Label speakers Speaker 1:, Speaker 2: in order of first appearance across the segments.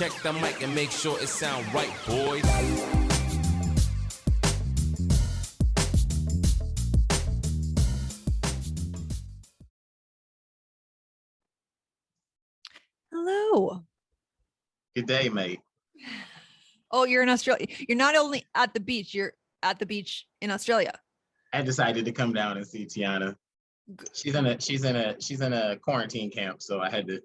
Speaker 1: Check the mic and make sure it sound right, boys.
Speaker 2: Hello.
Speaker 3: Good day, mate.
Speaker 2: Oh, you're in Australia. You're not only at the beach, you're at the beach in Australia.
Speaker 3: I decided to come down and see Tiana. She's in a quarantine camp, so I had to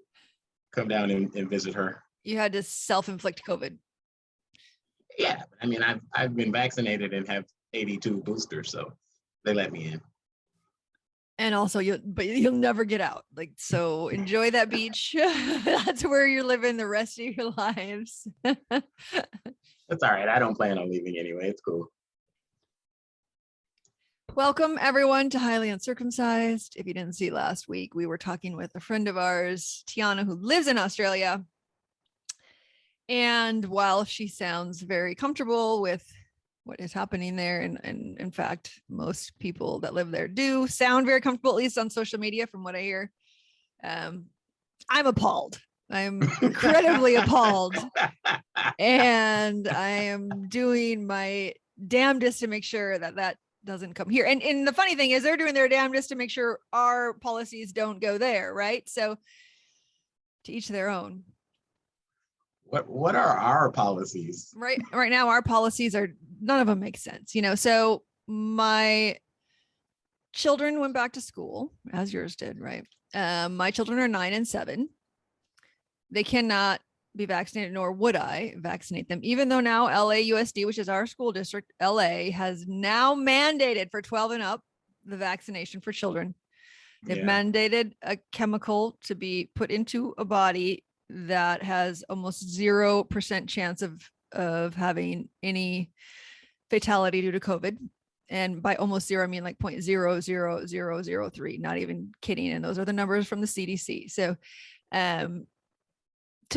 Speaker 3: come down and visit her.
Speaker 2: You had to self-inflict COVID.
Speaker 3: Yeah, I mean, I've been vaccinated and have 82 boosters, so they let me in.
Speaker 2: And also you'll never get out. Like, so enjoy that beach. That's where you're living the rest of your lives.
Speaker 3: That's all right. I don't plan on leaving anyway. It's cool.
Speaker 2: Welcome everyone to Highly Uncircumcised. If you didn't see last week, we were talking with a friend of ours, Tiana, who lives in Australia. And while she sounds very comfortable with what is happening there, and in fact, most people that live there do sound very comfortable, at least on social media, from what I hear, I'm appalled. I'm incredibly appalled. And I am doing my damnedest to make sure that doesn't come here. And the funny thing is, they're doing their damnedest to make sure our policies don't go there, right? So to each their own.
Speaker 3: What are our policies?
Speaker 2: Right now, our policies are, none of them make sense, So my children went back to school, as yours did, right? My children are 9 and 7. They cannot be vaccinated, nor would I vaccinate them, even though now LAUSD, which is our school district, LA, has now mandated for 12 and up the vaccination for children. They've mandated a chemical to be put into a body that has almost 0% chance of having any fatality due to COVID. And by almost zero, I mean like 0.00003, not even kidding. And those are the numbers from the CDC. So to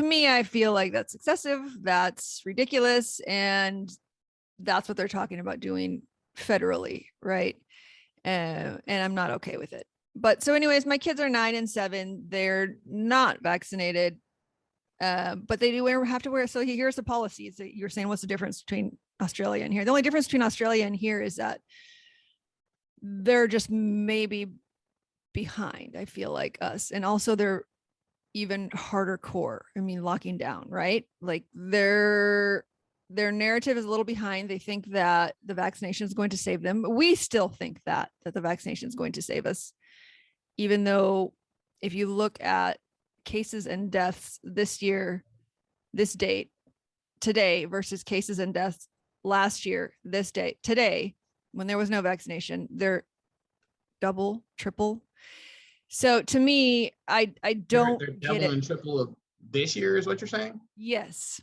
Speaker 2: me, I feel like that's excessive. That's ridiculous. And that's what they're talking about doing federally, right? And I'm not okay with it. But so anyways, my kids are 9 and 7. They're not vaccinated. But they do have to wear. So here's the policies that you're saying. What's the difference between Australia and here? The only difference between Australia and here is that they're just maybe behind, I feel like, us. And also they're even harder core. I mean, locking down, right? Like their narrative is a little behind. They think that the vaccination is going to save them. We still think that the vaccination is going to save us, even though if you look at cases and deaths this year, this date, today, versus cases and deaths last year, this date, today, when there was no vaccination, they're double, triple. So to me, I don't
Speaker 3: they're
Speaker 2: get
Speaker 3: double
Speaker 2: it.
Speaker 3: and triple of this year is what you're saying?
Speaker 2: Yes.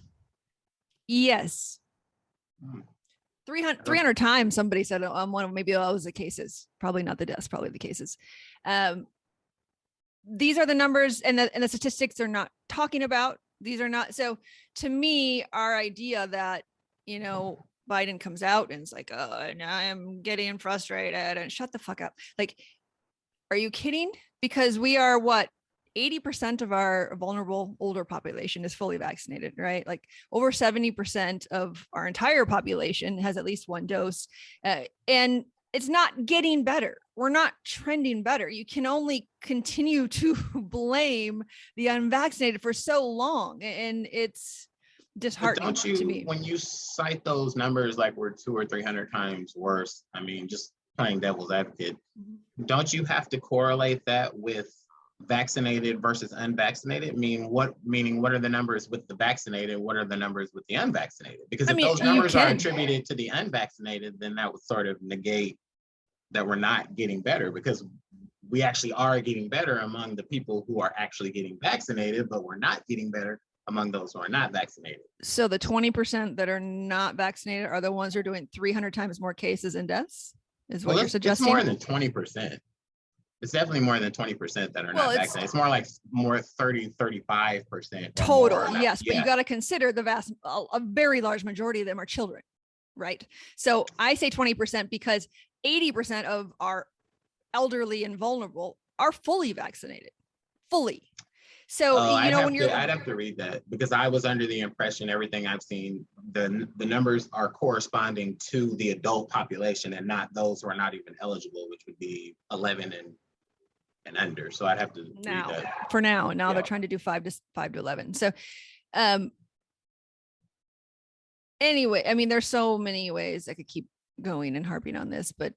Speaker 2: 300 times somebody said on one of, maybe that was the cases, probably not the deaths, probably the cases. These are the numbers and the statistics they're not talking about. These are not. So to me, our idea that, Biden comes out and it's like, oh, now I'm getting frustrated, and shut the fuck up. Like, are you kidding? Because we are 80% of our vulnerable older population is fully vaccinated, right? Like over 70% of our entire population has at least one dose. And it's not getting better. We're not trending better. You can only continue to blame the unvaccinated for so long. And it's disheartening to me.
Speaker 3: When you cite those numbers, like we're 200 or 300 times worse, I mean, just playing devil's advocate, don't you have to correlate that with vaccinated versus unvaccinated? Meaning what are the numbers with the vaccinated? What are the numbers with the unvaccinated? Because if those numbers are attributed to the unvaccinated, then that would sort of negate that we're not getting better, because we actually are getting better among the people who are actually getting vaccinated, but we're not getting better among those who are not vaccinated.
Speaker 2: So the 20% that are not vaccinated are the ones who are doing 300 times more cases and deaths, is what you're suggesting?
Speaker 3: It's more than 20%. It's definitely more than 20% that are not vaccinated. It's more like 35%
Speaker 2: total. Yes, but you got to consider a very large majority of them are children, right? So I say 20% because 80% of our elderly and vulnerable are fully vaccinated, fully. So,
Speaker 3: Oh,
Speaker 2: you know, when you're,
Speaker 3: I'd have to read that because I was under the impression everything I've seen, the numbers are corresponding to the adult population and not those who are not even eligible, which would be 11 and under. So I'd have to read that.
Speaker 2: For now,
Speaker 3: Yeah.
Speaker 2: they're trying to do 5 to 11. So, anyway, I mean, there's so many ways I could keep going and harping on this, but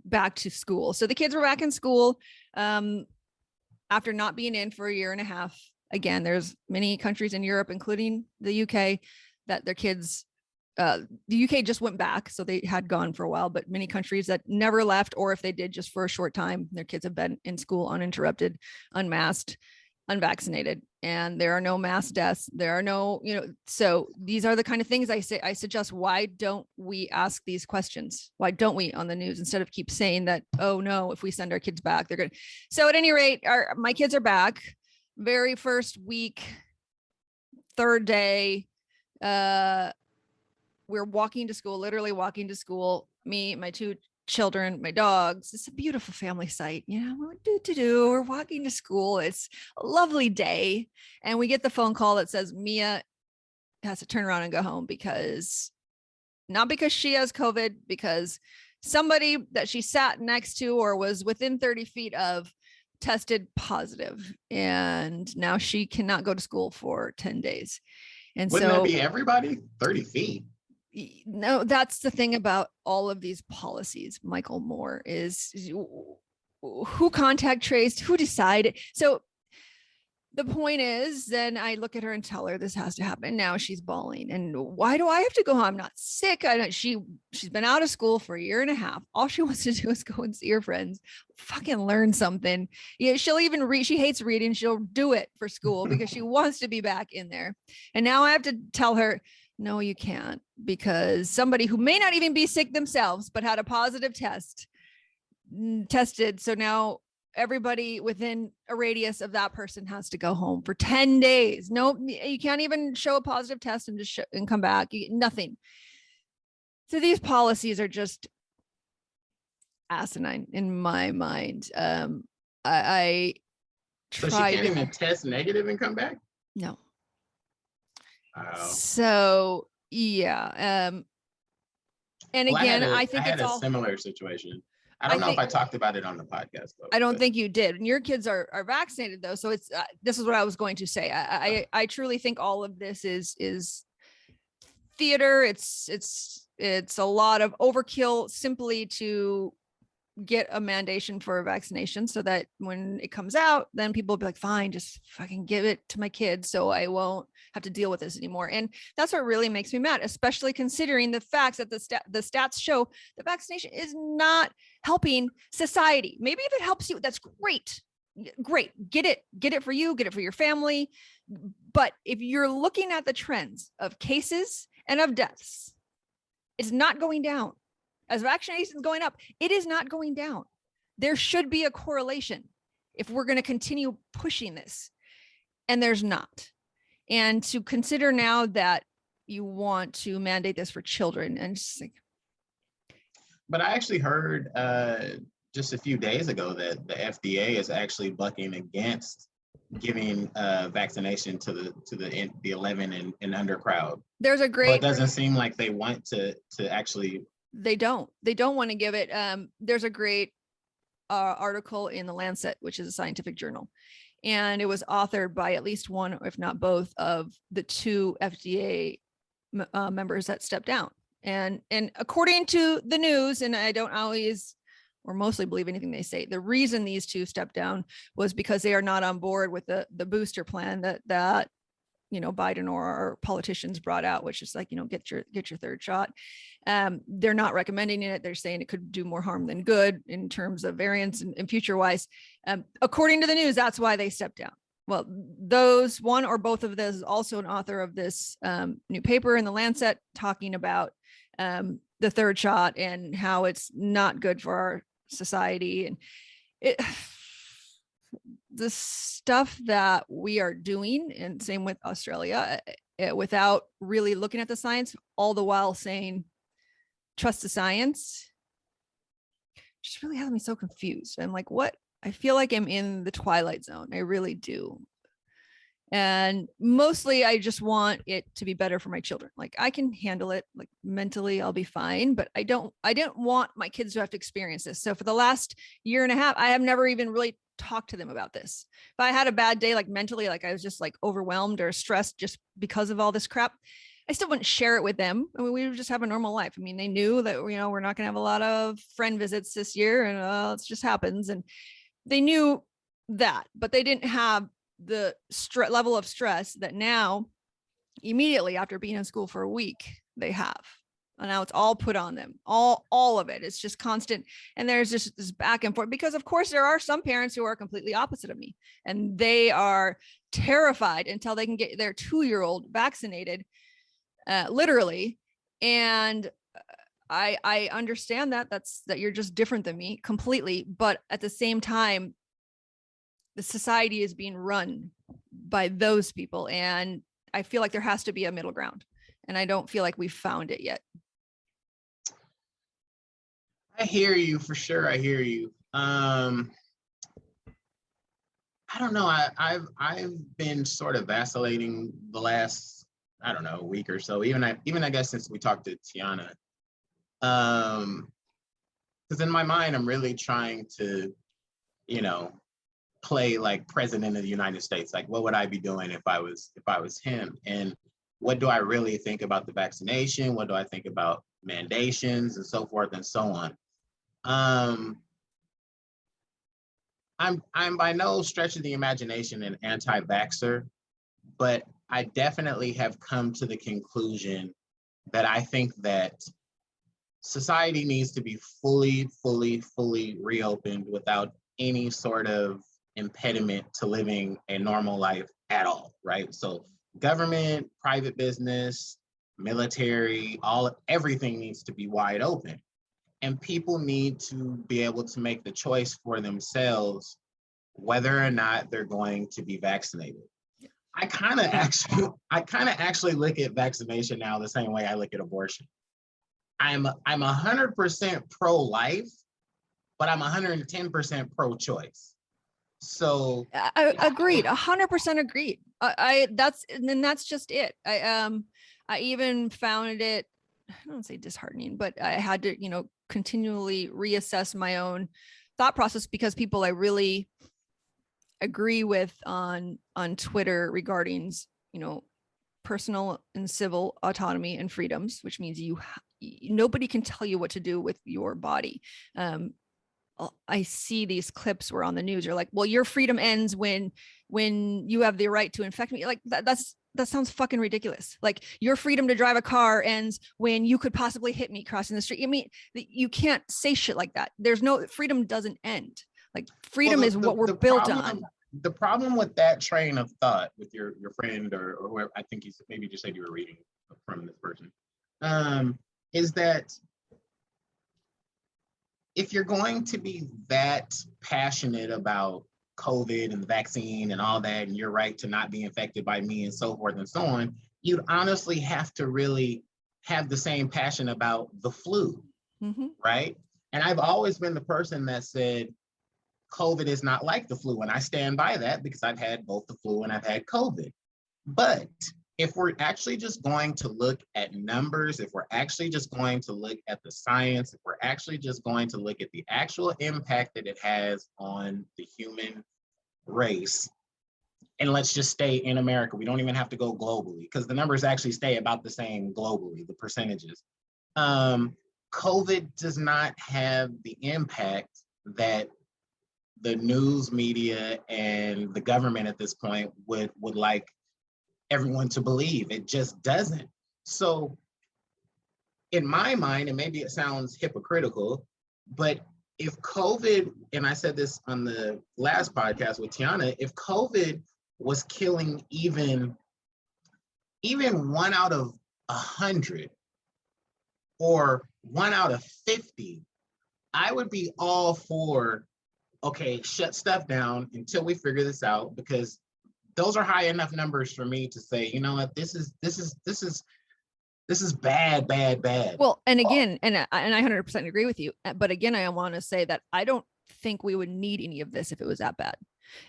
Speaker 2: back to school. So the kids were back in school after not being in for a year and a half. Again, there's many countries in Europe, including the UK, that their kids, the UK just went back. So they had gone for a while, but many countries that never left, or if they did just for a short time, their kids have been in school uninterrupted, unmasked, unvaccinated, and there are no mass deaths. There are no, you know, so these are the kind of things I suggest, why don't we ask these questions? Why don't we on the news instead of keep saying that, oh no, if we send our kids back, they're good. So at any rate, my kids are back. Very first week, third day, we're walking to school, literally walking to school. Me, my 2 children, my dogs. It's a beautiful family site. You know, we're walking to school. It's a lovely day. And we get the phone call that says Mia has to turn around and go home not because she has COVID, because somebody that she sat next to or was within 30 feet of tested positive. And now she cannot go to school for 10 days. And
Speaker 3: Wouldn't
Speaker 2: so
Speaker 3: that be everybody? 30 feet.
Speaker 2: No, that's the thing about all of these policies, Michael Moore, is who contact traced, who decided. So the point is, then I look at her and tell her this has to happen. Now she's bawling. And why do I have to go home? I'm not sick. She's been out of school for a year and a half. All she wants to do is go and see her friends, fucking learn something. Yeah, she'll even read. She hates reading. She'll do it for school because she wants to be back in there. And now I have to tell her, no, you can't, because somebody who may not even be sick themselves, but had a positive tested. So now everybody within a radius of that person has to go home for 10 days. No, you can't even show a positive test and just and come back. You get nothing. So these policies are just asinine in my mind. I
Speaker 3: So she can't even test negative and come back?
Speaker 2: No.
Speaker 3: Wow.
Speaker 2: So yeah. And again, I think
Speaker 3: I had
Speaker 2: it's all
Speaker 3: similar situation. I don't know if I talked about it on the podcast though.
Speaker 2: I don't think you did. And your kids are vaccinated though. So it's this is what I was going to say. I truly think all of this is theater. It's a lot of overkill simply to get a mandation for a vaccination so that when it comes out, then people will be like, fine, just fucking give it to my kids so I won't have to deal with this anymore. And that's what really makes me mad, especially considering the facts that the stats show that vaccination is not helping society. Maybe if it helps you, that's great. Get it for you, get it for your family. But if you're looking at the trends of cases and of deaths, it's not going down. As vaccination is going up, it is not going down. There should be a correlation if we're going to continue pushing this, and there's not. And to consider now that you want to mandate this for children, and just like.
Speaker 3: But I actually heard just a few days ago that the FDA is actually bucking against giving vaccination to the 11 and under crowd.
Speaker 2: There's a great.
Speaker 3: Well, it doesn't seem like they want to actually.
Speaker 2: They don't want to give it. There's a great article in the Lancet, which is a scientific journal, and it was authored by at least one, if not both, of the 2 FDA members that stepped down. And according to the news, and I don't always or mostly believe anything they say, the reason these 2 stepped down was because they are not on board with the booster plan that Biden or politicians brought out, which is like, get your 3rd shot. They're not recommending it. They're saying it could do more harm than good in terms of variants and future wise. According to the news, that's why they stepped down. Well, those one or both of those is also an author of this new paper in the Lancet talking about the 3rd shot and how it's not good for our society. And the stuff that we are doing, and same with Australia, without really looking at the science, all the while saying, trust the science, just really has me so confused. I'm like, what I feel like I'm in the Twilight Zone. I really do. And mostly I just want it to be better for my children. Like I can handle it, like mentally I'll be fine, but I didn't want my kids to have to experience this. So for the last year and a half, I have never even really talked to them about this. If I had a bad day, like mentally, like I was just like overwhelmed or stressed just because of all this crap, I still wouldn't share it with them. I mean, we would just have a normal life. I mean, they knew that, you know, we're not going to have a lot of friend visits this year and it just happens. And they knew that, but they didn't have the level of stress that now immediately after being in school for a week they have. And now it's all put on them, all of it. It's just constant. And there's just this back and forth, because of course there are some parents who are completely opposite of me and they are terrified until they can get their 2-year-old vaccinated, literally. And I understand that you're just different than me completely. But at the same time, the society is being run by those people. And I feel like there has to be a middle ground. And I don't feel like we've found it yet.
Speaker 3: I hear you for sure. I hear you. I don't know. I've been sort of vacillating the last, I don't know, week or so. Even I guess since we talked to Tiana. Because in my mind, I'm really trying to, you know, play like president of the United States. Like, what would I be doing if I was him? And what do I really think about the vaccination? What do I think about mandations and so forth and so on? I'm by no stretch of the imagination an anti-vaxxer, but I definitely have come to the conclusion that I think that society needs to be fully reopened without any sort of impediment to living a normal life at all, right? So government, private business, military, everything needs to be wide open. And people need to be able to make the choice for themselves whether or not they're going to be vaccinated. I kind of actually look at vaccination now the same way I look at abortion. I'm 100% pro-life, but I'm 110% pro-choice. So
Speaker 2: I agreed, 100% agreed. That's just it. I even found it, I don't say disheartening, but I had to, you know, continually reassess my own thought process, because people I really agree with on Twitter regarding, you know, personal and civil autonomy and freedoms, which means nobody can tell you what to do with your body. I see these clips where on the news, you're like, well, your freedom ends when you have the right to infect me. Like that sounds fucking ridiculous. Like your freedom to drive a car ends when you could possibly hit me crossing the street. I mean, you can't say shit like that. There's no, freedom doesn't end. Like freedom is what we're built on.
Speaker 3: The problem with that train of thought with your friend or whoever, I think maybe just said you were reading from this person, is that if you're going to be that passionate about COVID and the vaccine and all that, and your right to not be infected by me and so forth and so on, you'd honestly have to really have the same passion about the flu, right? And I've always been the person that said, COVID is not like the flu. And I stand by that because I've had both the flu and I've had COVID. But if we're actually just going to look at numbers, if we're actually just going to look at the science, if we're actually just going to look at the actual impact that it has on the human race, and let's just stay in America, we don't even have to go globally because the numbers actually stay about the same globally, the percentages. COVID does not have the impact that the news media and the government at this point would like everyone to believe. It just doesn't. So in my mind, and maybe it sounds hypocritical, but if COVID, and I said this on the last podcast with Tiana, if COVID was killing even 1 out of 100 or 1 out of 50, I would be all for, okay, shut stuff down until we figure this out, because those are high enough numbers for me to say, you know what, this is bad.
Speaker 2: Well, and again, and I 100% agree with you. But again, I want to say that I don't think we would need any of this if it was that bad.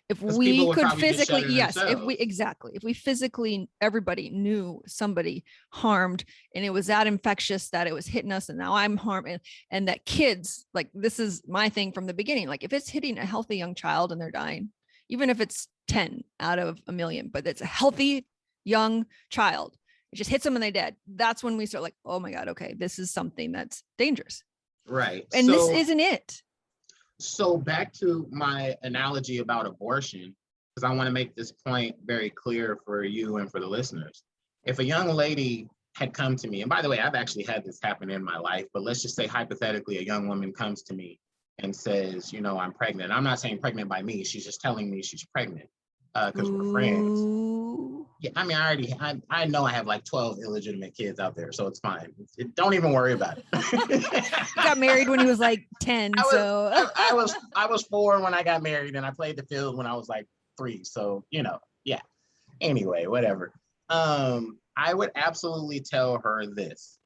Speaker 2: If
Speaker 3: 'Cause people
Speaker 2: we
Speaker 3: would
Speaker 2: could
Speaker 3: probably just shut
Speaker 2: physically,
Speaker 3: it
Speaker 2: yes, if we
Speaker 3: themselves.
Speaker 2: if we physically, everybody knew somebody harmed and it was that infectious that it was hitting us and now I'm harmed, and that kids, like, this is my thing from the beginning, like if it's hitting a healthy young child and they're dying, even if it's 10 out of a million, but it's a healthy young child, it just hits them and they're dead. That's when we start like, oh my God, okay, this is something that's dangerous.
Speaker 3: Right.
Speaker 2: And this isn't it.
Speaker 3: So back to my analogy about abortion, because I want to make this point very clear for you and for the listeners. If a young lady had come to me, and by the way, I've actually had this happen in my life, but let's just say hypothetically, a young woman comes to me and says, you know, I'm pregnant. I'm not saying pregnant by me. She's just telling me she's pregnant because we're friends. Yeah, I mean, I know I have like 12 illegitimate kids out there, so it's fine. Don't even worry about it.
Speaker 2: He got married when he was like 10.
Speaker 3: I was 4 when I got married, and I played the field when I was like 3. So, you know, yeah. Anyway, whatever. I would absolutely tell her this.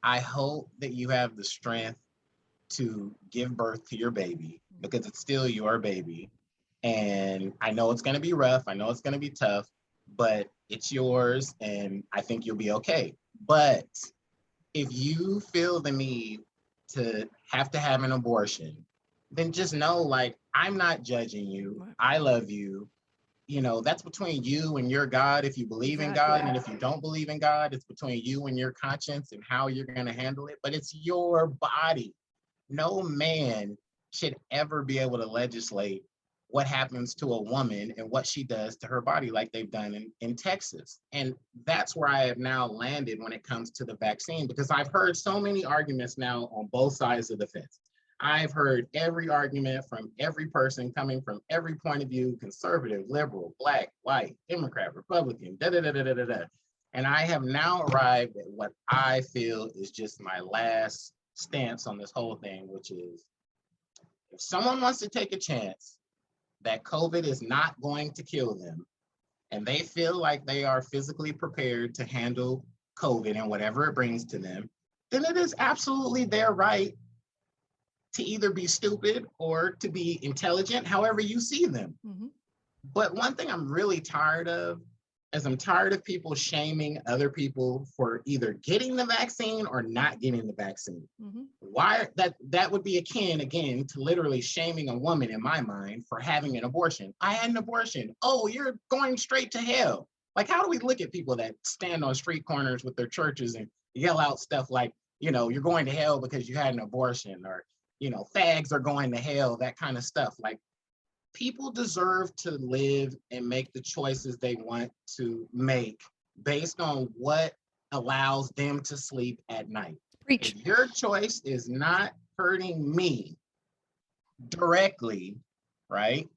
Speaker 3: I hope that you have the strength to give birth to your baby, because it's still your baby. And I know it's going to be rough. I know it's going to be tough, but it's yours, and I think you'll be okay. But if you feel the need to have an abortion, then just know, like, I'm not judging you. I love you. You know, that's between you and your God if you believe in God. And if you don't believe in God, it's between you and your conscience and how you're going to handle it. But it's your body. No man should ever be able to legislate what happens to a woman and what she does to her body, like they've done in Texas. And that's where I have now landed when it comes to the vaccine, because I've heard so many arguments now on both sides of the fence. I've heard every argument from every person coming from every point of view: conservative, liberal, black, white, Democrat, Republican, da da da da da da. And I have now arrived at what I feel is just my last stance on this whole thing, which is, if someone wants to take a chance that COVID is not going to kill them, and they feel like they are physically prepared to handle COVID and whatever it brings to them, then it is absolutely their right to either be stupid or to be intelligent, however you see them. Mm-hmm. But one thing I'm really tired of is I'm tired of people shaming other people for either getting the vaccine or not getting the vaccine. Mm-hmm. Why that would be akin, again, to literally shaming a woman, in my mind, for having an abortion. I had an abortion. Oh, you're going straight to hell. Like, how do we look at people that stand on street corners with their churches and yell out stuff like, you know, you're going to hell because you had an abortion, or, you know, fags are going to hell, that kind of stuff. Like, people deserve to live and make the choices they want to make based on what allows them to sleep at night. Preach. If your choice is not hurting me directly, right?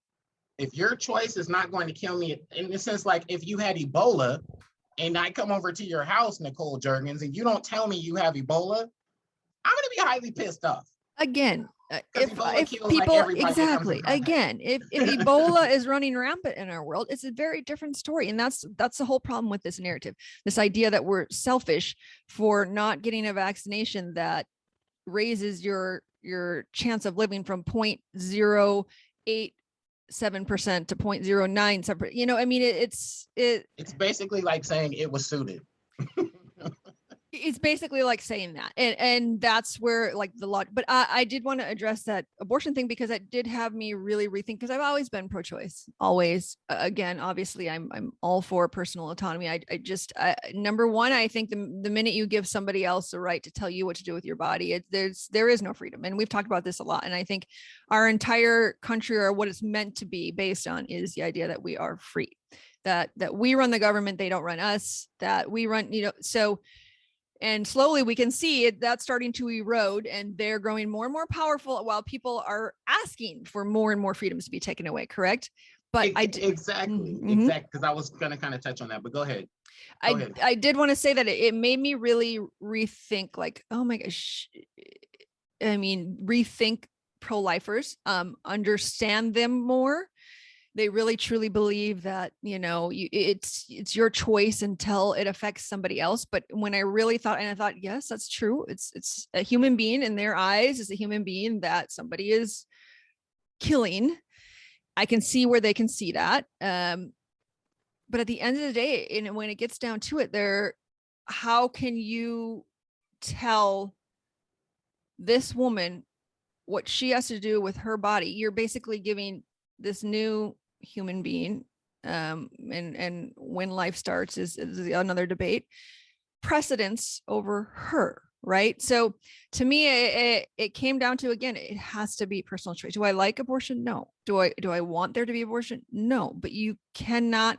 Speaker 3: If your choice is not going to kill me, in the sense, like, if you had Ebola and I come over to your house, Nicole Juergens, and you don't tell me you have Ebola, I'm going to be highly pissed off.
Speaker 2: Again, if people, like, exactly, again, if Ebola is running rampant in our world, it's a very different story. And that's the whole problem with this narrative, this idea that we're selfish for not getting a vaccination that raises your chance of living from 0.087% to 0.097%. You know, I mean, it's
Speaker 3: basically like saying it was suited.
Speaker 2: It's basically like saying that, and that's where, like, the lot. But I did want to address that abortion thing, because it did have me really rethink, because I've always been pro-choice, always. Again, obviously I'm all for personal autonomy. I just number one, I think the minute you give somebody else the right to tell you what to do with your body, there is no freedom. And we've talked about this a lot, and I think our entire country, or what it's meant to be based on, is the idea that we are free, that we run the government, they don't run us, that we run, you know. So, and slowly we can see it, that's starting to erode, and they're growing more and more powerful while people are asking for more and more freedoms to be taken away. Correct. But
Speaker 3: exactly. Because I was going to kind of touch on that, but go ahead.
Speaker 2: I did want to say that it made me really rethink, like, oh my gosh, I mean, rethink pro-lifers, understand them more, they really truly believe that, it's your choice until it affects somebody else. But when I really thought, and I thought, yes, that's true. It's a human being in their eyes, is a human being that somebody is killing. I can see where they can see that. But at the end of the day, and when it gets down to it, how can you tell this woman what she has to do with her body? You're basically giving this new human being, and when life starts is another debate, precedence over her, right? So to me, it came down to, again, it has to be personal choice. Do I like abortion? No. Do I want there to be abortion? No. But you cannot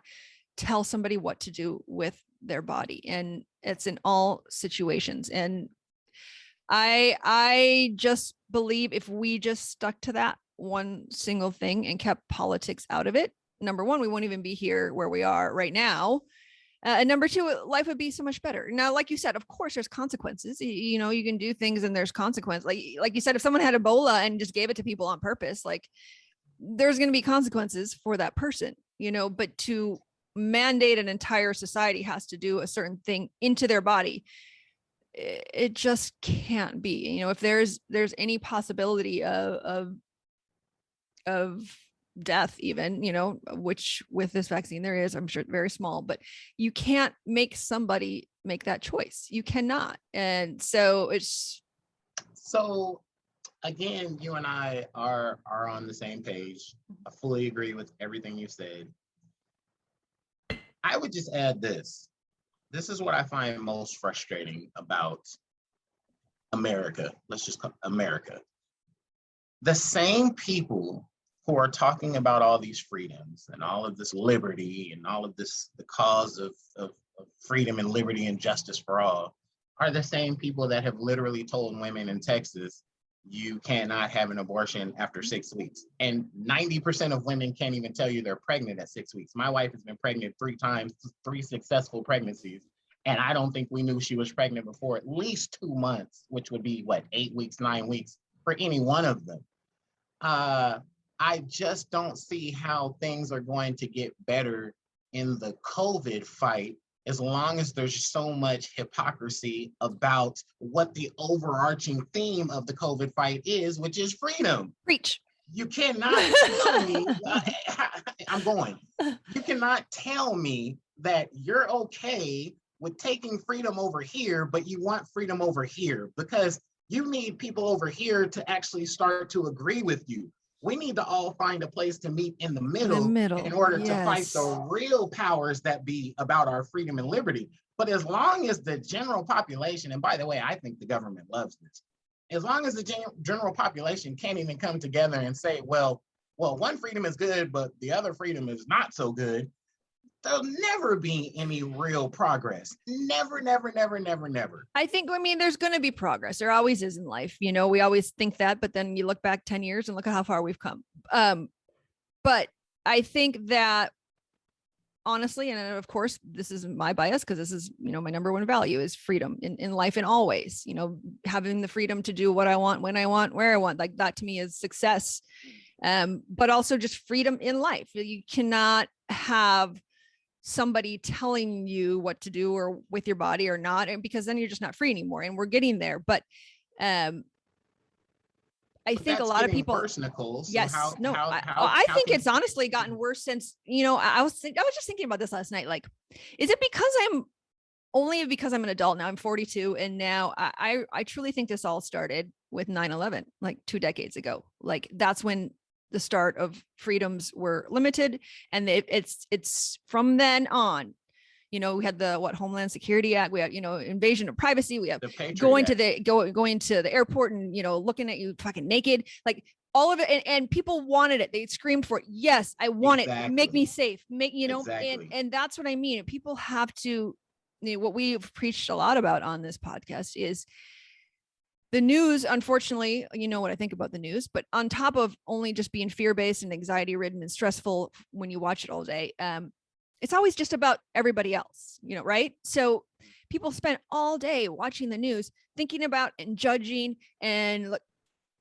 Speaker 2: tell somebody what to do with their body, and it's in all situations. And I just believe if we just stuck to that one single thing and kept politics out of it, number one, we won't even be here where we are right now. And number two, life would be so much better. Now, like you said, of course, there's consequences. You can do things and there's consequence. Like you said, if someone had Ebola and just gave it to people on purpose, like there's going to be consequences for that person, but to mandate an entire society has to do a certain thing into their body, it just can't be. If there's any possibility of death, even, which with this vaccine there is, I'm sure, very small, but you can't make somebody make that choice. You cannot. And so
Speaker 3: again, you and I are on the same page. I fully agree with everything you said. I would just add this. This is what I find most frustrating about America. Let's just call America. The same people who are talking about all these freedoms and all of this liberty and all of this, the cause of freedom and liberty and justice for all, are the same people that have literally told women in Texas, you cannot have an abortion after 6 weeks. And 90% of women can't even tell you they're pregnant at 6 weeks. My wife has been pregnant 3 times, 3 successful pregnancies. And I don't think we knew she was pregnant before at least 2 months, which would be 8 weeks, 9 weeks for any one of them. I just don't see how things are going to get better in the COVID fight as long as there's so much hypocrisy about what the overarching theme of the COVID fight is, which is freedom.
Speaker 2: Preach.
Speaker 3: You cannot tell me, you cannot tell me that you're okay with taking freedom over here, but you want freedom over here, because you need people over here to actually start to agree with you. We need to all find a place to meet in the middle in order to fight the real powers that be about our freedom and liberty. But as long as the general population, and by the way, I think the government loves this, as long as the general population can't even come together and say, well, one freedom is good, but the other freedom is not so good, there'll never be any real progress. Never, never, never, never, never.
Speaker 2: I think, there's going to be progress. There always is in life. We always think that, but then you look back 10 years and look at how far we've come. But I think that honestly, and of course, this is my bias because this is, my number one value is freedom in life and always, having the freedom to do what I want, when I want, where I want, like that to me is success. But also just freedom in life. You cannot have somebody telling you what to do or with your body or not, and because then you're just not free anymore, and we're getting there. But I think a lot of people,
Speaker 3: so
Speaker 2: yes, I think it's honestly gotten worse since, I was just thinking about this last night. Like, is it because I'm an adult now? I'm 42, and now I truly think this all started with 9/11, like 2 decades ago. Like that's when the start of freedoms were limited, and it's from then on. We had the Homeland Security Act, we had invasion of privacy, we have going to the airport and looking at you fucking naked, like all of it, and people wanted it. They screamed for it. Yes, I want it. Make me safe. And that's what I mean. People have to, what we've preached a lot about on this podcast is the news. Unfortunately, what I think about the news, but on top of only just being fear-based and anxiety-ridden and stressful when you watch it all day, it's always just about everybody else, right? So people spend all day watching the news, thinking about and judging and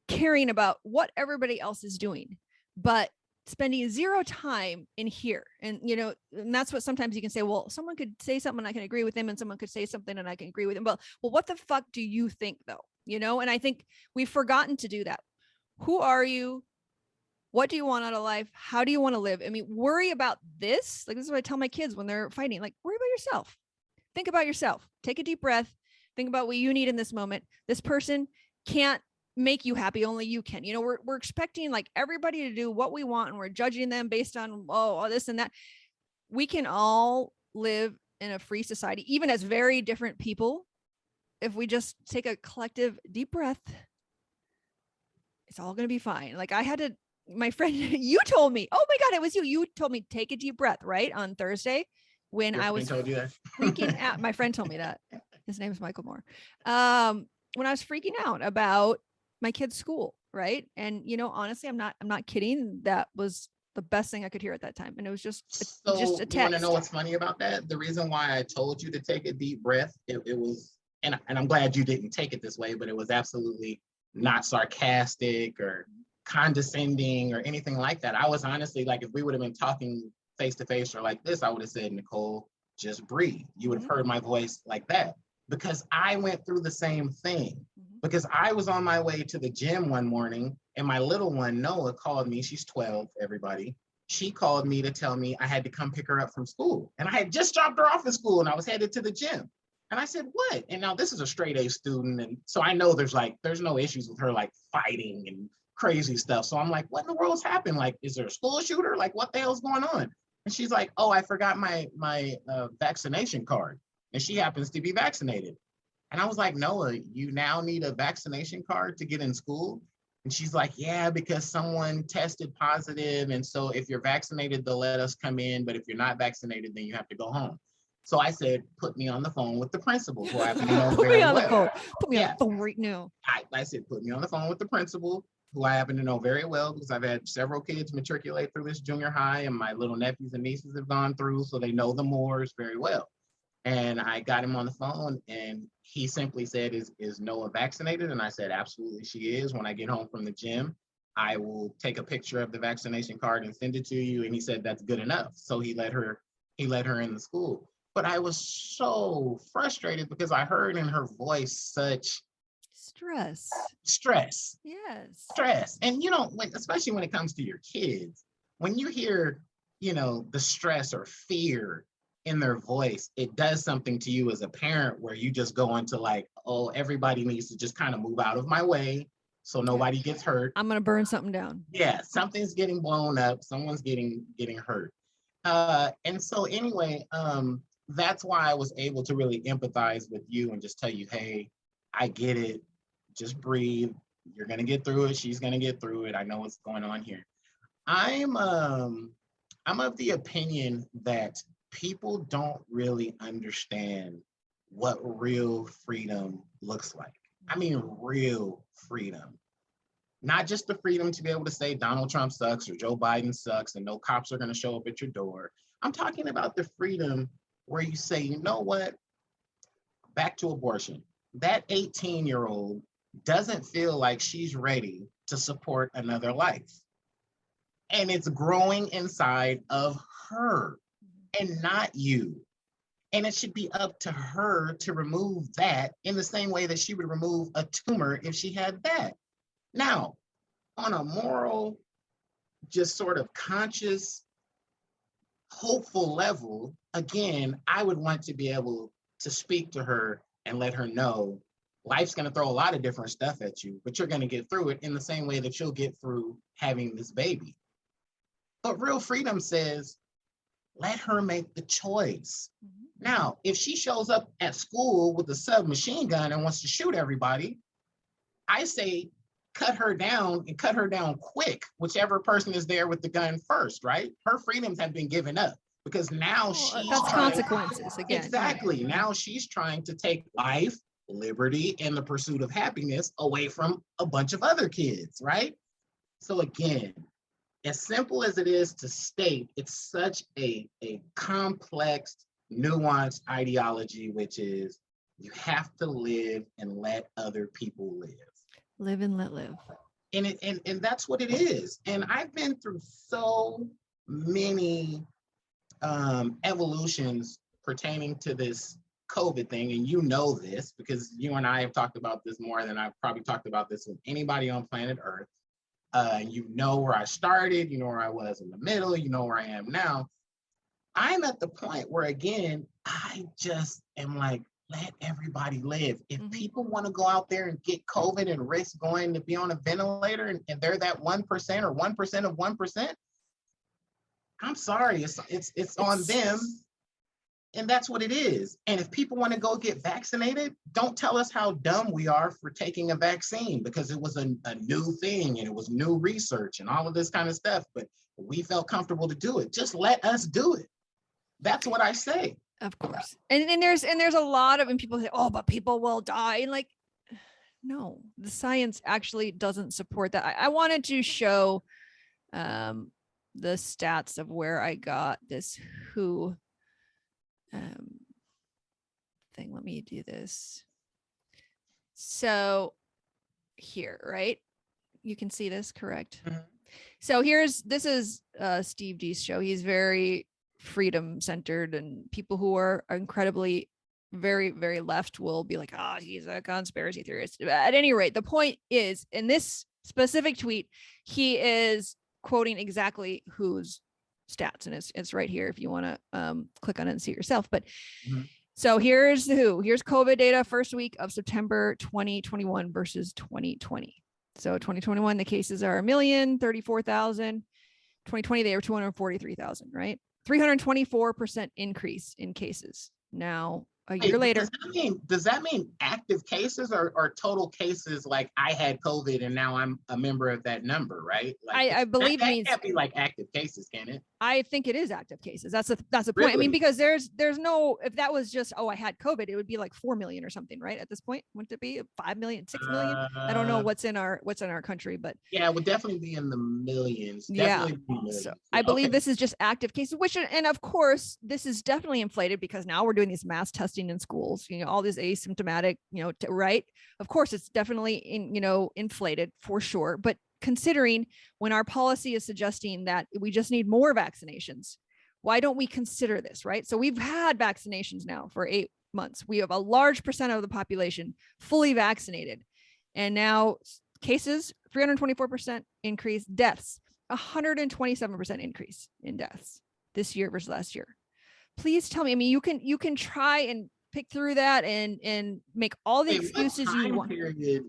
Speaker 2: caring about what everybody else is doing. But spending zero time in here. And, you know, and that's what sometimes you can say, well, someone could say something and I can agree with them, and someone could say something and I can agree with them. Well, what the fuck do you think though? You know, and I think we've forgotten to do that. Who are you? What do you want out of life? How do you want to live? I mean, worry about this. Like, this is what I tell my kids when they're fighting, like, worry about yourself. Think about yourself. Take a deep breath. Think about what you need in this moment. This person can't make you happy. Only you can. You know, we're expecting like everybody to do what we want, and we're judging them based on, oh, this and that. We can all live in a free society, even as very different people. If we just take a collective deep breath, it's all going to be fine. Like, I had to, my friend, you told me, oh my God, it was you. You told me, take a deep breath, right? On Thursday when I was freaking out. My friend told me that. His name is Michael Moore. When I was freaking out about my kid's school, right? And, you know, honestly, I'm not kidding. That was the best thing I could hear at that time. And it was just a text.
Speaker 3: You want to know what's funny about that? The reason why I told you to take a deep breath, it was, and I'm glad you didn't take it this way, but it was absolutely not sarcastic or condescending or anything like that. I was honestly like, if we would have been talking face to face or like this, I would have said, Nicole, just breathe. You would have heard my voice like that, because I went through the same thing. Because I was on my way to the gym one morning, and my little one, Noah, called me. She's 12, everybody. She called me to tell me I had to come pick her up from school. And I had just dropped her off at school, and I was headed to the gym. And I said, what? And now this is a straight A student. And so I know there's no issues with her like fighting and crazy stuff. So I'm like, what in the world's happened? Like, is there a school shooter? Like, what the hell's going on? And she's like, oh, I forgot my vaccination card. And she happens to be vaccinated. And I was like, Noah, you now need a vaccination card to get in school? And she's like, yeah, because someone tested positive. And so if you're vaccinated, they'll let us come in. But if you're not vaccinated, then you have to go home. So I said, put me on the phone with the principal, who I happen to know very well.
Speaker 2: Put me on the phone right now.
Speaker 3: I said, put me on the phone with the principal, who I happen to know very well, because I've had several kids matriculate through this junior high, and my little nephews and nieces have gone through, so they know the Moores very well. And I got him on the phone, and he simply said, is Noah vaccinated? And I said, absolutely, she is. When I get home from the gym, I will take a picture of the vaccination card and send it to you. And he said, that's good enough. So he let her in the school. But I was so frustrated because I heard in her voice such
Speaker 2: stress.
Speaker 3: Yes. Stress. And, you know, especially when it comes to your kids, when you hear, you know, the stress or fear in their voice, it does something to you as a parent, where you just go into like, oh, everybody needs to just kind of move out of my way so nobody gets hurt.
Speaker 2: I'm going to burn something down.
Speaker 3: Yeah, something's getting blown up. Someone's getting hurt. And so anyway, that's why I was able to really empathize with you and just tell you, hey, I get it. Just breathe. You're going to get through it. She's going to get through it. I know what's going on here. I'm of the opinion that people don't really understand what real freedom looks like. I mean, real freedom. Not just the freedom to be able to say Donald Trump sucks or Joe Biden sucks and no cops are going to show up at your door. I'm talking about the freedom where you say, you know what? Back to abortion. That 18-year-old doesn't feel like she's ready to support another life. And it's growing inside of her and not you. And it should be up to her to remove that in the same way that she would remove a tumor if she had that. Now, on a moral, just sort of conscious, hopeful level, again, I would want to be able to speak to her and let her know life's going to throw a lot of different stuff at you, but you're going to get through it in the same way that you'll get through having this baby. But real freedom says, let her make the choice. Now, if she shows up at school with a submachine gun and wants to shoot everybody, I say, cut her down and cut her down quick, whichever person is there with the gun first, right? Her freedoms have been given up because now
Speaker 2: that's consequences again.
Speaker 3: Exactly. Now she's trying to take life, liberty, and the pursuit of happiness away from a bunch of other kids, right? So again, as simple as it is to state, it's such a complex, nuanced ideology, which is you have to live and let other people live.
Speaker 2: Live and let live.
Speaker 3: And that's what it is. And I've been through so many evolutions pertaining to this COVID thing, and you know this because you and I have talked about this more than I've probably talked about this with anybody on planet Earth. You know where I started, you know where I was in the middle, you know where I am now. I'm at the point where, again, I just am like, let everybody live. If people want to go out there and get COVID and risk going to be on a ventilator and they're that 1% or 1% of 1%, I'm sorry, it's on them. And that's what it is. And if people want to go get vaccinated, don't tell us how dumb we are for taking a vaccine because it was a new thing and it was new research and all of this kind of stuff. But we felt comfortable to do it. Just let us do it. That's what I say.
Speaker 2: Of course. And there's a lot of, and people say, oh, but people will die. And like, no, the science actually doesn't support that. I wanted to show the stats of where I got this WHO thing. Let me do this. So here, right? You can see this, correct? Mm-hmm. So this is Steve D's show. He's very freedom centered, and people who are incredibly very, very left will be like, he's a conspiracy theorist. At any rate, the point is, in this specific tweet, he is quoting exactly WHO's stats, and it's right here if you want to click on it and see it yourself. But so here's the WHO. Here's COVID data first week of September 2021 versus 2020. So 2021, the cases are 1,034,000. 2020, they were 243,000, right? 324% increase in cases. Now, a year later.
Speaker 3: Does that mean active cases or total cases? Like I had COVID and now I'm a member of that number, right? Like
Speaker 2: I believe
Speaker 3: that
Speaker 2: means
Speaker 3: can't be like active cases, can it?
Speaker 2: I think it is active cases. That's the point.
Speaker 3: Really?
Speaker 2: I mean, because there's no, if that was just, I had COVID, it would be like 4 million or something, right? At this point, wouldn't it be 5 million, 6 million? I don't know what's in our country, but
Speaker 3: yeah, it would definitely be in the millions.
Speaker 2: Definitely
Speaker 3: millions.
Speaker 2: So I believe this is just active cases, which, and of course, this is definitely inflated because now we're doing these mass testing in schools, all this asymptomatic, right? Of course, it's definitely inflated for sure. But considering when our policy is suggesting that we just need more vaccinations, why don't we consider this, right? So we've had vaccinations now for 8 months. We have a large percent of the population fully vaccinated. And now cases, 324% increase, deaths, 127% increase in deaths this year versus last year. Please tell me, I mean, you can try and pick through that and make all the excuses you want.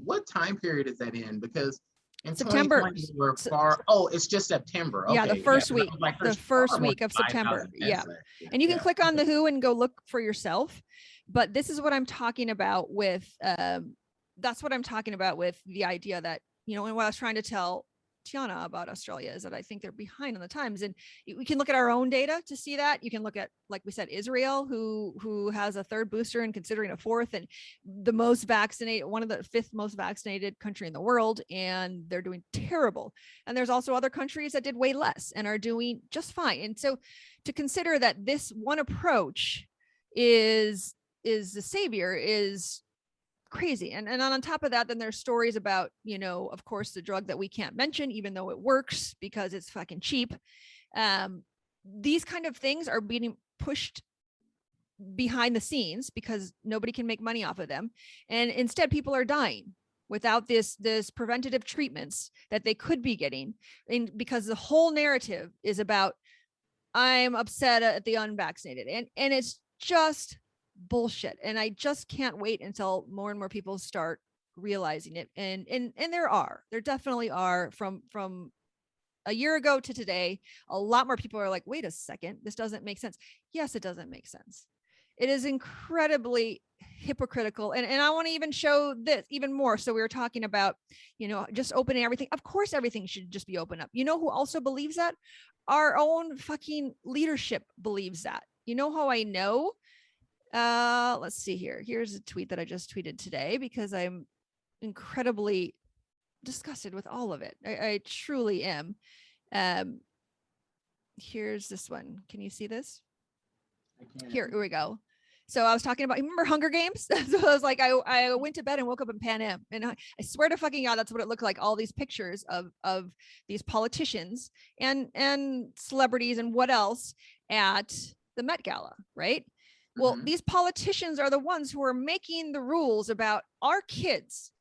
Speaker 3: What time period is that in? Because in
Speaker 2: September,
Speaker 3: we're far. It's just September. Okay.
Speaker 2: Yeah, the first week, the first week of September. Yeah, and you can click on the WHO and go look for yourself. But this is what I'm talking about with. That's what I'm talking about with the idea that and what I was trying to tell Tiana about Australia is that I think they're behind on the times, and we can look at our own data to see that. You can look at, like we said, Israel, who has a third booster and considering a fourth, and the most vaccinated, one of the 5th most vaccinated country in the world, and they're doing terrible. And there's also other countries that did way less and are doing just fine. And so to consider that this one approach is the savior is crazy. And on top of that, then there's stories about, of course, the drug that we can't mention, even though it works because it's fucking cheap. These kind of things are being pushed behind the scenes because nobody can make money off of them. And instead, people are dying without this preventative treatments that they could be getting. And because the whole narrative is about, I'm upset at the unvaccinated. And it's just bullshit. And I just can't wait until more and more people start realizing it. And there definitely are from a year ago to today, a lot more people are like, wait a second, this doesn't make sense. Yes, it doesn't make sense. It is incredibly hypocritical. And I want to even show this even more. So we were talking about, just opening everything. Of course, everything should just be open up. You know who also believes that? Our own fucking leadership believes that. You know how I know? Let's see here. Here's a tweet that I just tweeted today because I'm incredibly disgusted with all of it. I truly am. Here's this one. Can you see this? Here we go. So I was talking about, you remember Hunger Games? So I was like, I went to bed and woke up in Pan Am, and I swear to fucking God, that's what it looked like. All these pictures of these politicians and celebrities and what else at the Met Gala, right? Well, these politicians are the ones who are making the rules about our kids,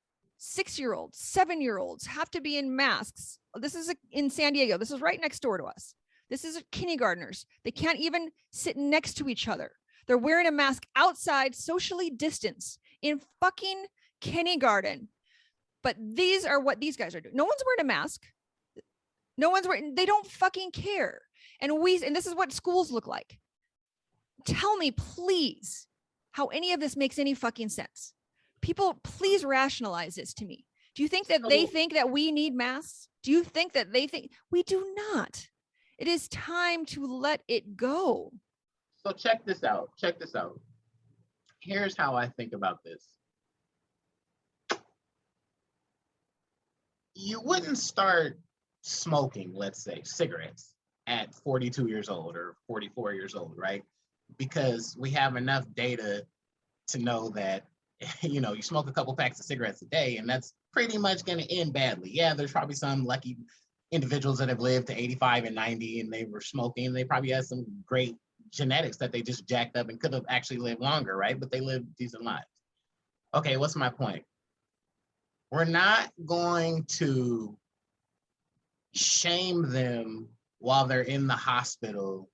Speaker 2: 6-year-olds, 7-year-olds have to be in masks. This is in San Diego. This is right next door to us. This is kindergartners. They can't even sit next to each other. They're wearing a mask outside, socially distanced in fucking kindergarten. But these are what these guys are doing. No one's wearing a mask. No one's wearing, they don't fucking care. And this is what schools look like. Tell me, please, how any of this makes any fucking sense. People, please rationalize this to me. Do you think that they think that we need masks? Do you think that they think we do not? It is time to let it go.
Speaker 3: So check this out. Check this out. Here's how I think about this. You wouldn't start smoking, let's say, cigarettes at 42 years old or 44 years old, right? Because we have enough data to know that, you know, you smoke a couple packs of cigarettes a day, and that's pretty much going to end badly. Yeah, there's probably some lucky individuals that have lived to 85 and 90 and they were smoking. They probably had some great genetics that they just jacked up and could have actually lived longer, right? But they lived decent lives. Okay, what's my point? We're not going to shame them while they're in the hospital,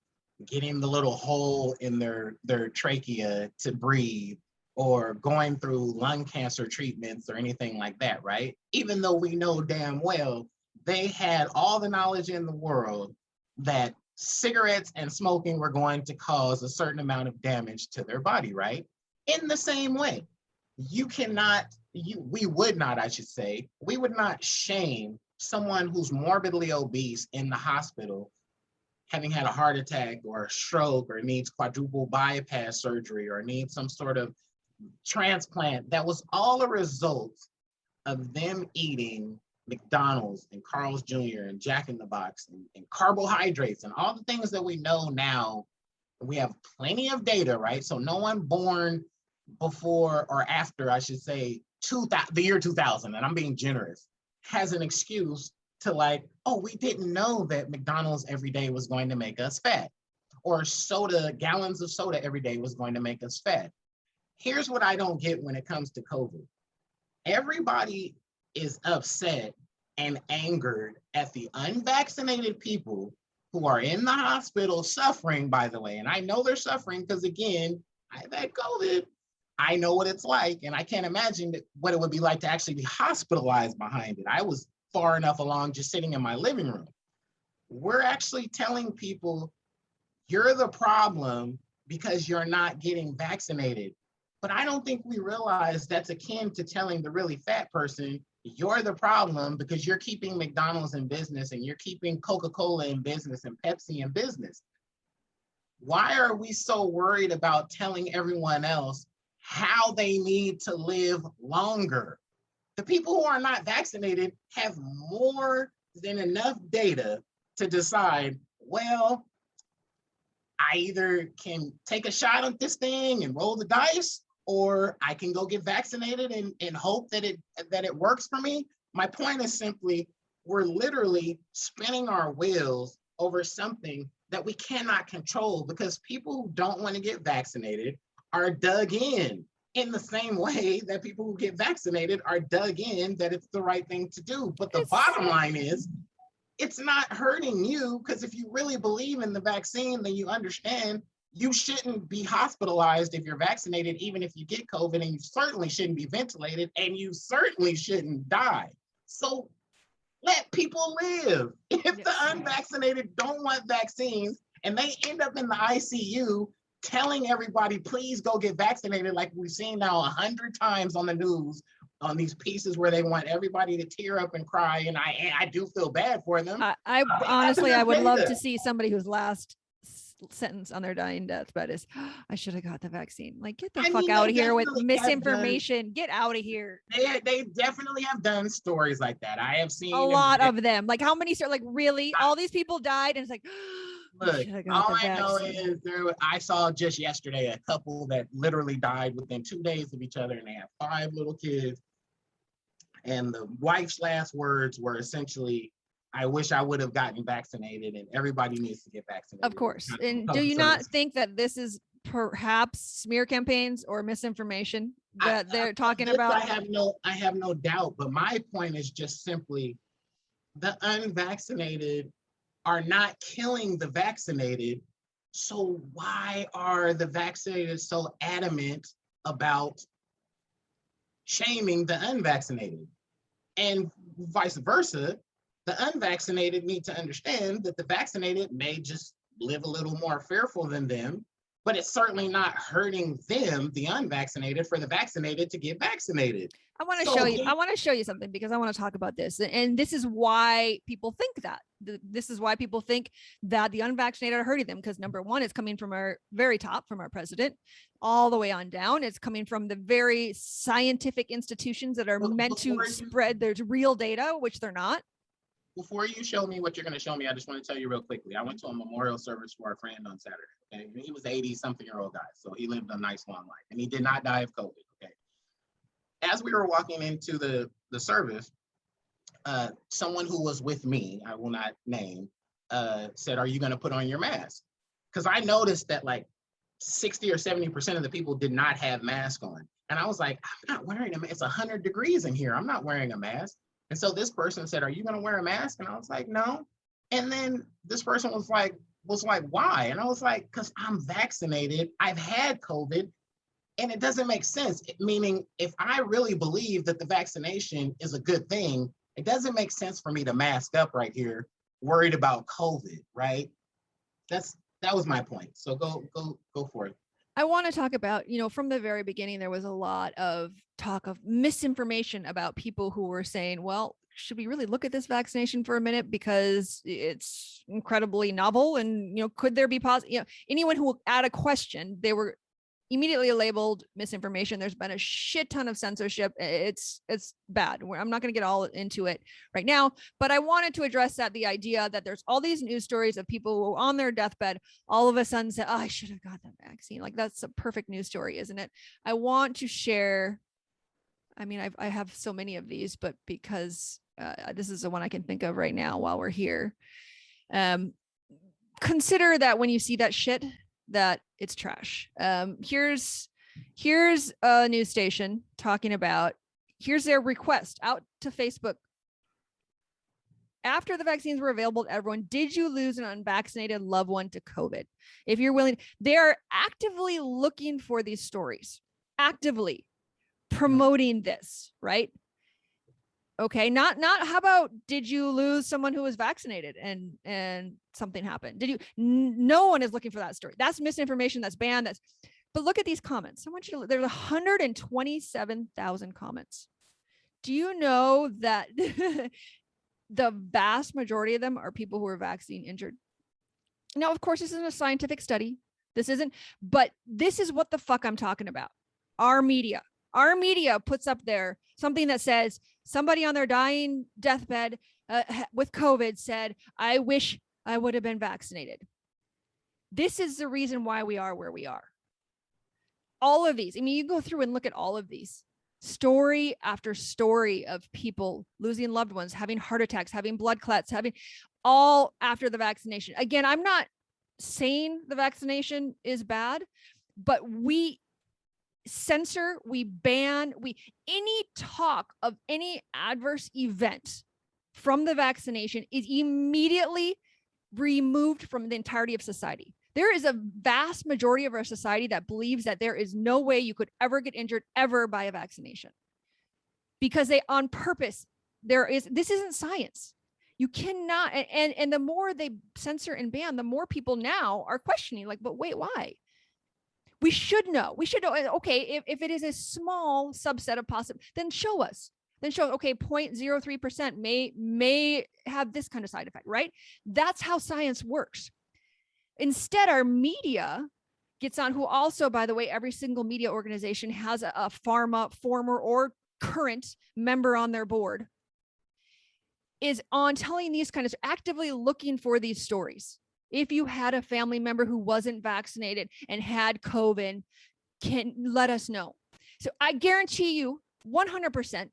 Speaker 3: getting the little hole in their trachea to breathe, or going through lung cancer treatments or anything like that, right? Even though we know damn well they had all the knowledge in the world that cigarettes and smoking were going to cause a certain amount of damage to their body, right? In the same way, we would not shame someone who's morbidly obese in the hospital, having had a heart attack or a stroke or needs quadruple bypass surgery or needs some sort of transplant. That was all a result of them eating McDonald's and Carl's Jr. and Jack in the Box and carbohydrates and all the things that we know now. We have plenty of data, right? So no one born before or after, I should say, the year 2000, and I'm being generous, has an excuse to like, oh, we didn't know that McDonald's every day was going to make us fat, or gallons of soda every day was going to make us fat. Here's what I don't get when it comes to COVID. Everybody is upset and angered at the unvaccinated people who are in the hospital suffering, by the way. And I know they're suffering because, again, I've had COVID. I know what it's like, and I can't imagine what it would be like to actually be hospitalized behind it. I was far enough along just sitting in my living room. We're actually telling people, you're the problem because you're not getting vaccinated. But I don't think we realize that's akin to telling the really fat person, you're the problem because you're keeping McDonald's in business and you're keeping Coca-Cola in business and Pepsi in business. Why are we so worried about telling everyone else how they need to live longer? The people who are not vaccinated have more than enough data to decide, well, I either can take a shot at this thing and roll the dice, or I can go get vaccinated and hope that it works for me. My point is simply, we're literally spinning our wheels over something that we cannot control because people who don't want to get vaccinated are dug in the same way that people who get vaccinated are dug in that it's the right thing to do. But the bottom line is, it's not hurting you, because if you really believe in the vaccine, then you understand you shouldn't be hospitalized if you're vaccinated, even if you get COVID, and you certainly shouldn't be ventilated, and you certainly shouldn't die. So let people live. If the unvaccinated don't want vaccines and they end up in the ICU telling everybody, please go get vaccinated, like we've seen now 100 times on the news, on these pieces where they want everybody to tear up and cry, and I do feel bad for them.
Speaker 2: I honestly, I would love to see somebody whose last sentence on their dying deathbed is, I should have got the vaccine. Like, get the fuck out of here with misinformation. Get out of here.
Speaker 3: They definitely have done stories like that. I have seen
Speaker 2: a lot of them. Like, how many like, really? All these people died, and it's like,
Speaker 3: Look,
Speaker 2: Should've got
Speaker 3: all
Speaker 2: the
Speaker 3: I know
Speaker 2: vaccine.
Speaker 3: is I saw just yesterday a couple that literally died within 2 days of each other, and they have 5 little kids. And the wife's last words were essentially, I wish I would have gotten vaccinated, and everybody needs to get vaccinated.
Speaker 2: Of course. And do you not think that this is perhaps smear campaigns or misinformation that they're talking about?
Speaker 3: I have no doubt. But my point is just simply the unvaccinated are not killing the vaccinated. So why are the vaccinated so adamant about shaming the unvaccinated? And vice versa, the unvaccinated need to understand that the vaccinated may just live a little more fearful than them, but it's certainly not hurting them, the unvaccinated, for the vaccinated to get vaccinated.
Speaker 2: I want to show you something, because I want to talk about this. And this is why people think that. This is why people think that the unvaccinated are hurting them, because number one, it's coming from our very top, from our president, all the way on down. It's coming from the very scientific institutions that are meant to spread their real data, which they're not.
Speaker 3: Before you show me what you're going to show me, I just want to tell you real quickly. I went to a memorial service for a friend on Saturday. Okay? He was 80-something-year-old guy, so he lived a nice long life, and he did not die of COVID. Okay. As we were walking into the service, someone who was with me, I will not name, said, "Are you going to put on your mask?" Because I noticed that like 60 or 70% of the people did not have masks on, and I was like, "I'm not wearing a mask. It's 100 degrees in here. I'm not wearing a mask." And so this person said, "Are you going to wear a mask?" And I was like, "No." And then this person was like, "Why?" And I was like, "Because I'm vaccinated. I've had COVID. And it doesn't make sense." Meaning, if I really believe that the vaccination is a good thing, it doesn't make sense for me to mask up right here, worried about COVID, right? That was my point. So go for it.
Speaker 2: I want to talk about, from the very beginning, there was a lot of talk of misinformation about people who were saying, well, should we really look at this vaccination for a minute because it's incredibly novel, and, could there be anyone who add a question, they were immediately labeled misinformation. There's been a shit ton of censorship. It's bad. I'm not going to get all into it right now, but I wanted to address the idea that there's all these news stories of people who on their deathbed all of a sudden say, "Oh, I should have got that vaccine." Like, that's a perfect news story, isn't it? I want to share. I mean, I have so many of these, but because this is the one I can think of right now while we're here. Consider that when you see that shit, that it's trash. Here's a news station talking about, here's their request out to Facebook. After the vaccines were available to everyone, did you lose an unvaccinated loved one to COVID? If you're willing, they're actively looking for these stories, actively promoting this, right? Okay, not how about, did you lose someone who was vaccinated and something happened? Did you? No one is looking for that story. That's misinformation. That's banned. But look at these comments. I want you to. There's 127,000 comments. Do you know that the vast majority of them are people who are vaccine injured? Now, of course, this isn't a scientific study. This isn't. But this is what the fuck I'm talking about. Our media puts up there something that says somebody on their dying deathbed with COVID said, "I wish I would have been vaccinated." This is the reason why we are where we are. All of these, I mean, you go through and look at all of these, story after story of people losing loved ones, having heart attacks, having blood clots, having all after the vaccination. Again, I'm not saying the vaccination is bad, but we censor, we ban, any talk of any adverse event from the vaccination is immediately removed from the entirety of society. There is a vast majority of our society that believes that there is no way you could ever get injured ever by a vaccination, because they on purpose, this isn't science. You cannot, and the more they censor and ban, the more people now are questioning, like, but wait, why? We should know. Okay, if it is a small subset of possible, then show us. Okay, 0.03% may have this kind of side effect, right? That's how science works. Instead, our media gets on, who also, by the way, every single media organization has a pharma former or current member on their board, is on telling these kind of, actively looking for these stories. if you had a family member who wasn't vaccinated and had COVID, can let us know. So I guarantee you 100%,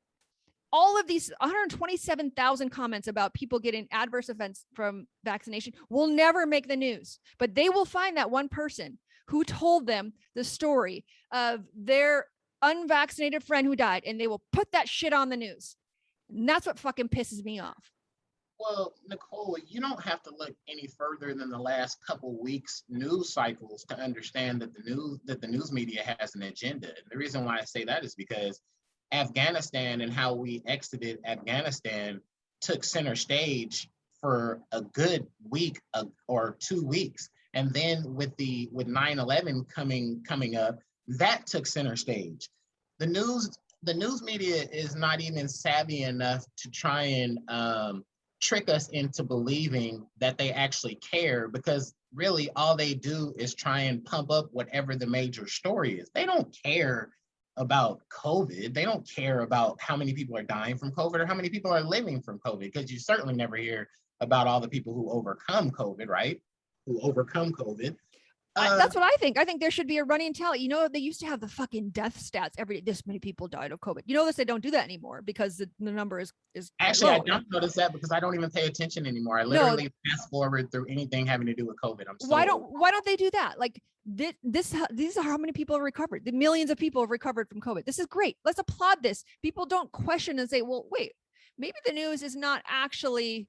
Speaker 2: all of these 127,000 comments about people getting adverse events from vaccination will never make the news, but they will find that one person who told them the story of their unvaccinated friend who died, and they will put that shit on the news. And that's what fucking pisses me off.
Speaker 3: Well, Nicole, you don't have to look any further than the last couple weeks news cycles to understand that the news media has an agenda. And the reason why I say that is because Afghanistan and how we exited Afghanistan took center stage for a good week or 2 weeks. And then with 9/11 coming up, that took center stage. The news media is not even savvy enough to try and trick us into believing that they actually care, because really all they do is try and pump up whatever the major story is. They don't care about COVID. They don't care about how many people are dying from COVID or how many people are living from COVID, because you certainly never hear about all the people who overcome COVID, right? Who overcome COVID.
Speaker 2: That's what I think. I think there should be a running tally. You know, they used to have the fucking death stats every day. This many people died of COVID. You notice they don't do that anymore because the number is
Speaker 3: actually
Speaker 2: low.
Speaker 3: I don't notice that because I don't even pay attention anymore. I literally fast forward through anything having to do with COVID.
Speaker 2: Why don't they do that? Like these are how many people have recovered. The millions of people have recovered from COVID. This is great. Let's applaud this. People don't question and say, well, wait, maybe the news is not actually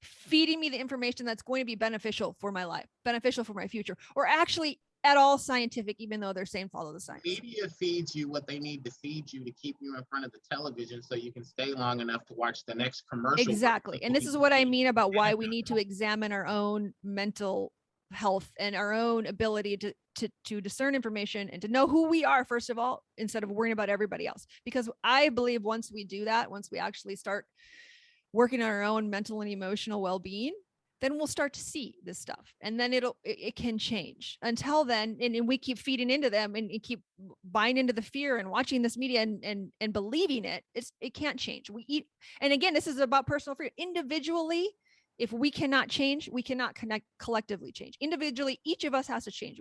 Speaker 2: feeding me the information that's going to be beneficial for my life, beneficial for my future, or actually at all scientific, even though they're saying follow the science.
Speaker 3: Media feeds you what they need to feed you to keep you in front of the television so you can stay long enough to watch the next commercial.
Speaker 2: Exactly. And this is what I mean about why we need to examine our own mental health and our own ability to discern information and to know who we are, first of all, instead of worrying about everybody else. Because I believe once we do that, once we actually start working on our own mental and emotional well-being, then we'll start to see this stuff, and then it can change. Until then, and we keep feeding into them and keep buying into the fear and watching this media and believing it can't change. We eat, and again, this is about personal freedom. Individually, if we cannot change, we cannot collectively change. Individually, each of us has to change.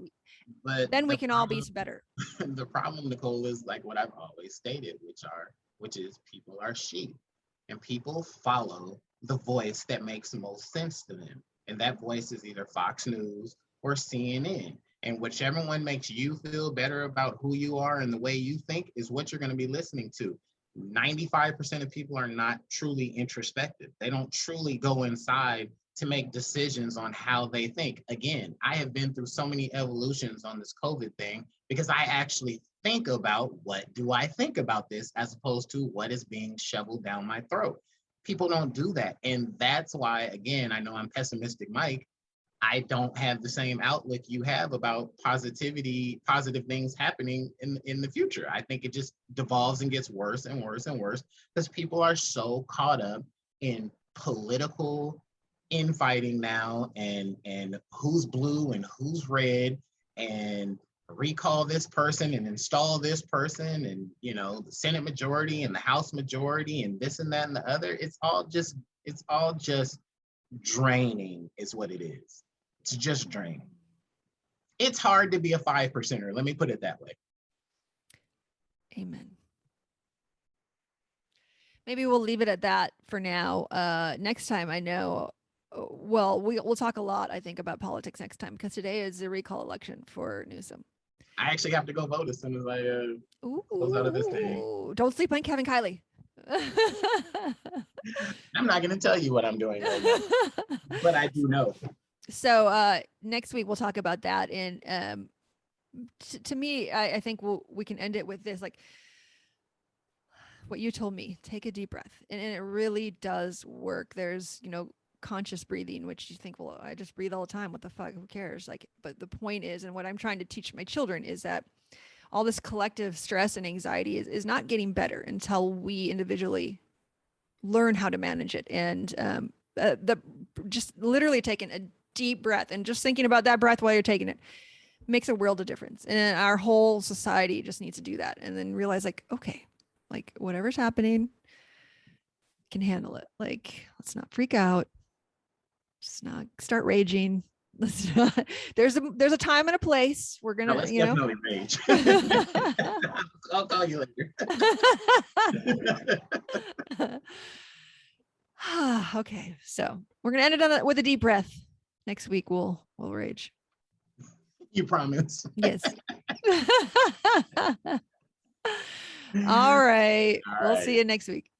Speaker 2: But then we can all be better.
Speaker 3: The problem, Nicole, is like what I've always stated, which is people are sheep. And people follow the voice that makes the most sense to them. And that voice is either Fox News or CNN. And whichever one makes you feel better about who you are and the way you think is what you're going to be listening to. 95% of people are not truly introspective. They don't truly go inside to make decisions on how they think. Again, I have been through so many evolutions on this COVID thing because I actually think about what do I think about this as opposed to what is being shoveled down my throat. People don't do that. And that's why, again, I know I'm pessimistic, Mike. I don't have the same outlook you have about positive things happening in the future. I think it just devolves and gets worse and worse and worse because people are so caught up in political infighting now and who's blue and who's red and recall this person and install this person and, you know, the Senate majority and the House majority and this and that and the other. It's all just draining is what it is. It's just draining. It's hard to be a 5%er. Let me put it that way.
Speaker 2: Amen. Maybe we'll leave it at that for now. Next time, I know, well, we'll talk a lot, I think, about politics next time because today is the recall election for Newsom.
Speaker 3: I actually have to go vote as soon as I close out of this thing.
Speaker 2: Don't sleep on Kevin Kiley.
Speaker 3: I'm not going to tell you what I'm doing right now, but I do know.
Speaker 2: So next week we'll talk about that. And to me, I think we can end it with this, like what you told me, take a deep breath. And it really does work. There's, conscious breathing, which you think, well, I just breathe all the time. What the fuck? Who cares? But the point is, and what I'm trying to teach my children is that all this collective stress and anxiety is not getting better until we individually learn how to manage it. And just literally taking a deep breath and just thinking about that breath while you're taking it makes a world of difference. And our whole society just needs to do that. And then realize okay, whatever's happening, can handle it. Let's not freak out. Just not start raging. Let's not, there's a time and a place. We're
Speaker 3: No,
Speaker 2: gonna,
Speaker 3: let's
Speaker 2: you know.
Speaker 3: definitely rage. I'll call you later.
Speaker 2: Okay, so we're gonna end it on with a deep breath. Next week we'll rage.
Speaker 3: You promise.
Speaker 2: Yes. All right.
Speaker 3: All
Speaker 2: We'll
Speaker 3: right.
Speaker 2: see you next week.